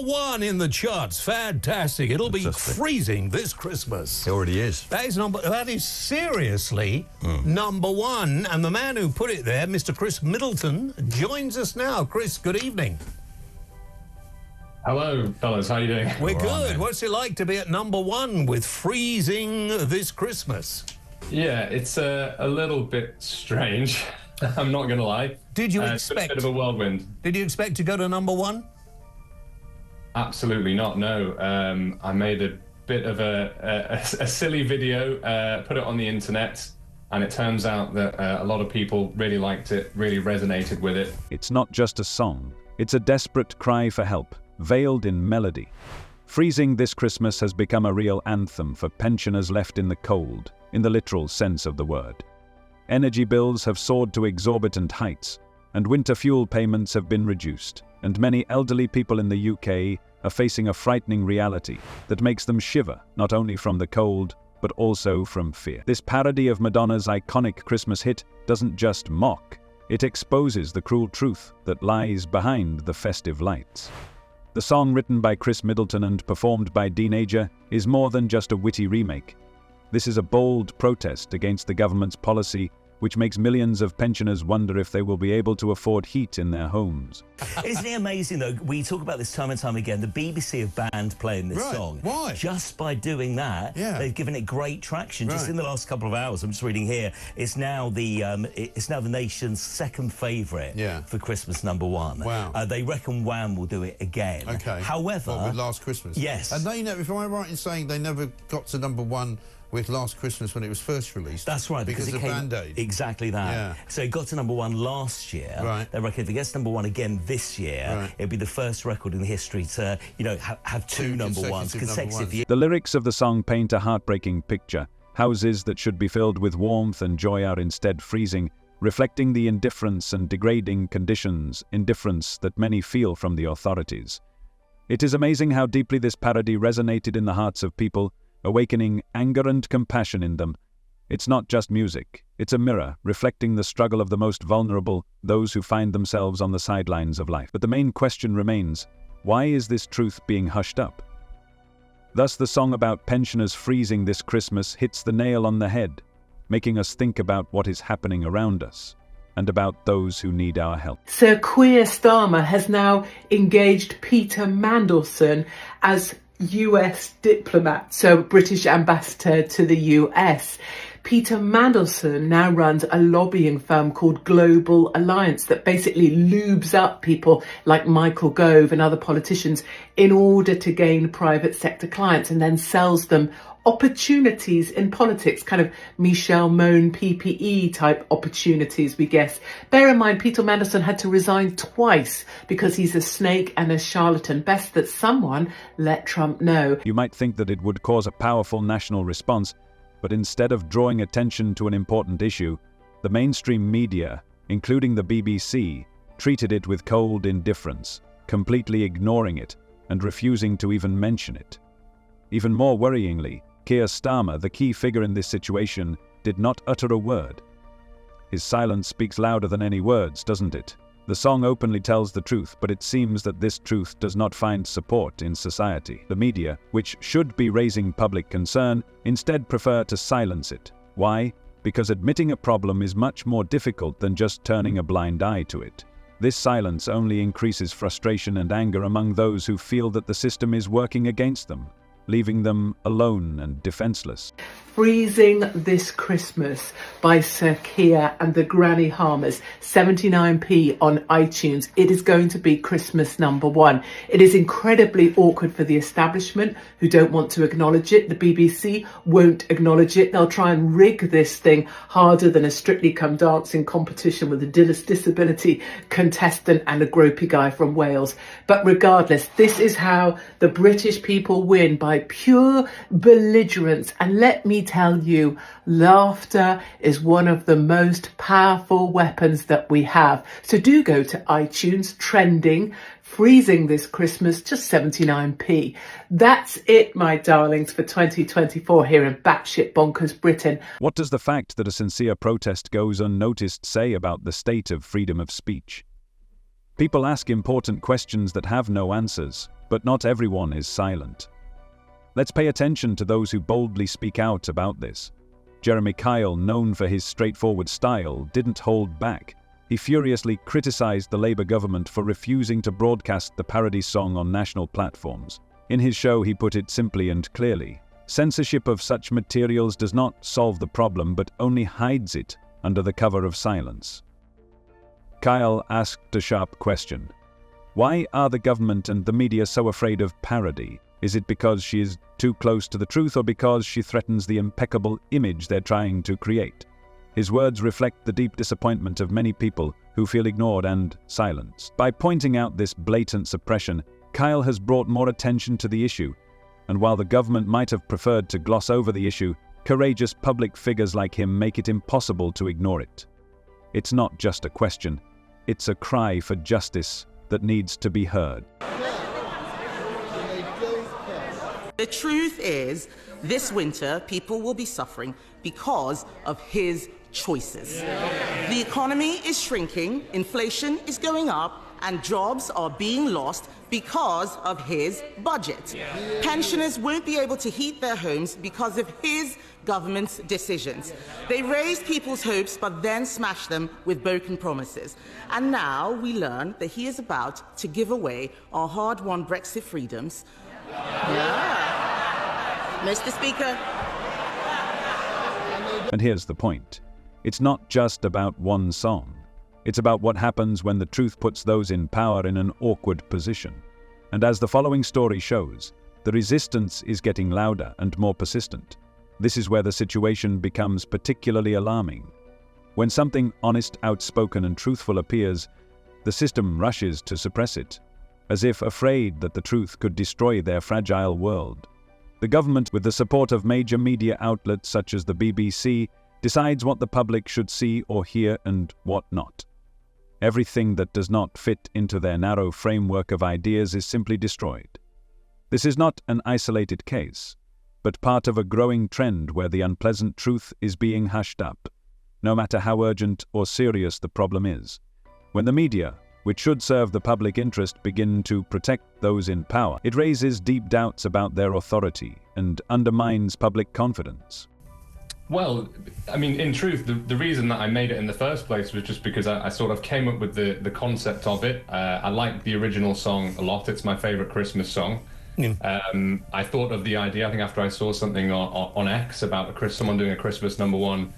1 in the charts. Fantastic. It'll be freezing this Christmas. It already is. That is seriously number 1. And the man who put it there, Mr. Chris Middleton, joins us now. Chris, good evening. Hello, fellas. How are you doing? We're good. What's it like to be at number 1 with freezing this Christmas? Yeah, it's a little bit strange. I'm not going to lie. Did you It's expect... a bit of a whirlwind. Did you expect to go to number 1? Absolutely not, no. I made a bit of a silly video, put it on the internet, and it turns out that a lot of people really liked it, really resonated with it. It's not just a song. It's a desperate cry for help, veiled in melody. Freezing this Christmas has become a real anthem for pensioners left in the cold, in the literal sense of the word. Energy bills have soared to exorbitant heights, and winter fuel payments have been reduced, and many elderly people in the UK are facing a frightening reality that makes them shiver, not only from the cold, but also from fear. This parody of Madonna's iconic Christmas hit doesn't just mock, it exposes the cruel truth that lies behind the festive lights. The song, written by Chris Middleton and performed by Teenager, is more than just a witty remake. This is a bold protest against the government's policy, which makes millions of pensioners wonder if they will be able to afford heat in their homes. Isn't it amazing, though? We talk about this time and time again. The BBC have banned playing this song. Why? Just by doing that, they've given it great traction. Just in the last couple of hours, I'm just reading here, it's now the nation's second favourite for Christmas number 1. Wow. They reckon Wham will do it again. Okay. However... What, with Last Christmas? Yes. And they never, if I'm right in saying they never got to number 1 with Last Christmas when it was first released. That's right, because of Band-Aid. Exactly that. Yeah. So it got to number 1 last year. Right. They reckon if it gets number 1 again this year, it'll be the first record in history to, have two number 1s consecutive. The lyrics of the song paint a heartbreaking picture. Houses that should be filled with warmth and joy are instead freezing, reflecting the indifference and degrading indifference that many feel from the authorities. It is amazing how deeply this parody resonated in the hearts of people, awakening anger and compassion in them. It's not just music, it's a mirror reflecting the struggle of the most vulnerable, those who find themselves on the sidelines of life. But the main question remains, why is this truth being hushed up? Thus, the song about pensioners freezing this Christmas hits the nail on the head, making us think about what is happening around us and about those who need our help. Sir Keir Starmer has now engaged Peter Mandelson as US diplomat, so British ambassador to the US. Peter Mandelson now runs a lobbying firm called Global Alliance that basically lubes up people like Michael Gove and other politicians in order to gain private sector clients and then sells them opportunities in politics, kind of Michelle Mone PPE type opportunities, we guess. Bear in mind, Peter Mandelson had to resign twice because he's a snake and a charlatan. Best that someone let Trump know. You might think that it would cause a powerful national response, but instead of drawing attention to an important issue, the mainstream media, including the BBC, treated it with cold indifference, completely ignoring it and refusing to even mention it. Even more worryingly, Keir Starmer, the key figure in this situation, did not utter a word. His silence speaks louder than any words, doesn't it? The song openly tells the truth, but it seems that this truth does not find support in society. The media, which should be raising public concern, instead prefer to silence it. Why? Because admitting a problem is much more difficult than just turning a blind eye to it. This silence only increases frustration and anger among those who feel that the system is working against them, leaving them alone and defenseless. Freezing This Christmas by Sir Keir and the Granny Harmers, 79p on iTunes. It is going to be Christmas number 1. It is incredibly awkward for the establishment who don't want to acknowledge it. The BBC won't acknowledge it. They'll try and rig this thing harder than a Strictly Come Dancing competition with a disability contestant and a gropey guy from Wales. But regardless, this is how the British people win, by pure belligerence. And let me tell you, laughter is one of the most powerful weapons that we have. So do go to iTunes, trending, Freezing This Christmas, just 79p. That's it, my darlings, for 2024 here in batshit bonkers Britain. What does the fact that a sincere protest goes unnoticed say about the state of freedom of speech? People ask important questions that have no answers. But not everyone is silent. Let's pay attention to those who boldly speak out about this. Jeremy Kyle, known for his straightforward style, didn't hold back. He furiously criticized the Labour government for refusing to broadcast the parody song on national platforms. In his show, he put it simply and clearly: censorship of such materials does not solve the problem, but only hides it under the cover of silence. Kyle asked a sharp question. Why are the government and the media so afraid of parody? Is it because she is too close to the truth, or because she threatens the impeccable image they're trying to create? His words reflect the deep disappointment of many people who feel ignored and silenced. By pointing out this blatant suppression, Kyle has brought more attention to the issue, and while the government might have preferred to gloss over the issue, courageous public figures like him make it impossible to ignore it. It's not just a question, it's a cry for justice that needs to be heard. The truth is, this winter, people will be suffering because of his choices. The economy is shrinking, inflation is going up, and jobs are being lost because of his budget. Pensioners won't be able to heat their homes because of his government's decisions. They raise people's hopes but then smash them with broken promises. And now we learn that he is about to give away our hard-won Brexit freedoms. Mr. Speaker. And here's the point. It's not just about one song. It's about what happens when the truth puts those in power in an awkward position. And as the following story shows, the resistance is getting louder and more persistent. This is where the situation becomes particularly alarming. When something honest, outspoken, and truthful appears, the system rushes to suppress it, as if afraid that the truth could destroy their fragile world. The government, with the support of major media outlets such as the BBC, decides what the public should see or hear and what not. Everything that does not fit into their narrow framework of ideas is simply destroyed. This is not an isolated case, but part of a growing trend where the unpleasant truth is being hushed up, no matter how urgent or serious the problem is. When the media, which should serve the public interest, begin to protect those in power, it raises deep doubts about their authority and undermines public confidence. Well, I mean, in truth, the reason that I made it in the first place was just because I sort of came up with the concept of it. I like the original song a lot. It's my favorite Christmas song. I thought of the idea, I think, after I saw something on X about someone doing a Christmas #1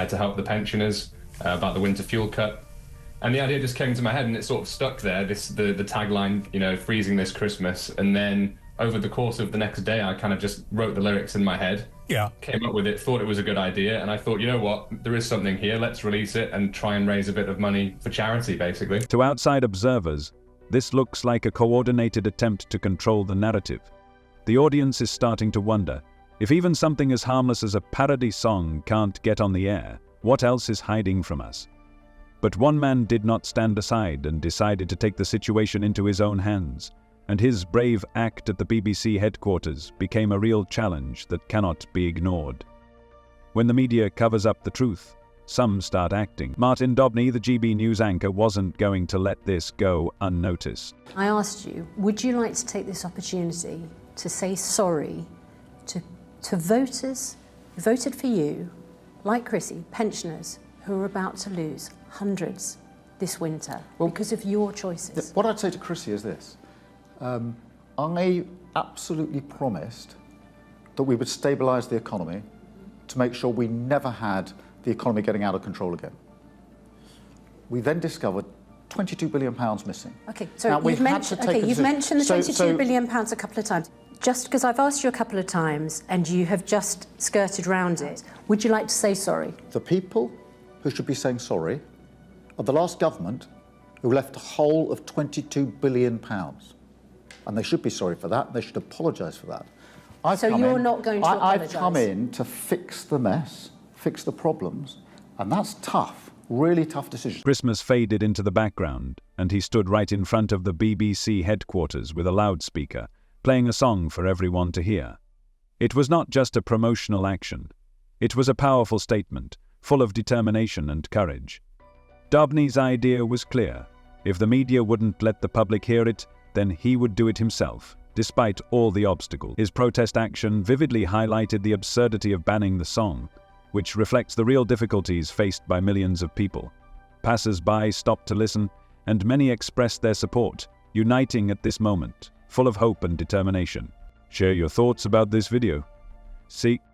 to help the pensioners about the winter fuel cut. And the idea just came to my head and it sort of stuck there, the tagline, you know, freezing this Christmas. And then over the course of the next day, I kind of just wrote the lyrics in my head. Yeah. Came up with it, thought it was a good idea. And I thought, you know what, there is something here. Let's release it and try and raise a bit of money for charity, basically. To outside observers, this looks like a coordinated attempt to control the narrative. The audience is starting to wonder, if even something as harmless as a parody song can't get on the air, what else is hiding from us? But one man did not stand aside and decided to take the situation into his own hands, and his brave act at the BBC headquarters became a real challenge that cannot be ignored. When the media covers up the truth, some start acting. Martin Dobney, the GB News anchor, wasn't going to let this go unnoticed. I asked you, would you like to take this opportunity to say sorry to voters who voted for you, like Chrissy, pensioners, who are about to lose hundreds this winter because of your choices? What I'd say to Chrissy is this. I absolutely promised that we would stabilise the economy to make sure we never had the economy getting out of control again. We then discovered £22 billion missing. Okay, so you've mentioned the £22 billion a couple of times. Just because I've asked you a couple of times and you have just skirted round it, would you like to say sorry? The people who should be saying sorry are the last government who left a hole of £22 billion. And they should be sorry for that. They should apologise for that. You're not going to apologise? I've come in to fix the mess, fix the problems, and that's tough, really tough decision. Christmas faded into the background, and he stood right in front of the BBC headquarters with a loudspeaker, playing a song for everyone to hear. It was not just a promotional action. It was a powerful statement, full of determination and courage. Dobney's idea was clear. If the media wouldn't let the public hear it, then he would do it himself. despite all the obstacles. His protest action vividly highlighted the absurdity of banning the song, which reflects the real difficulties faced by millions of people. Passers-by stopped to listen, and many expressed their support, uniting at this moment, full of hope and determination. Share your thoughts about this video. See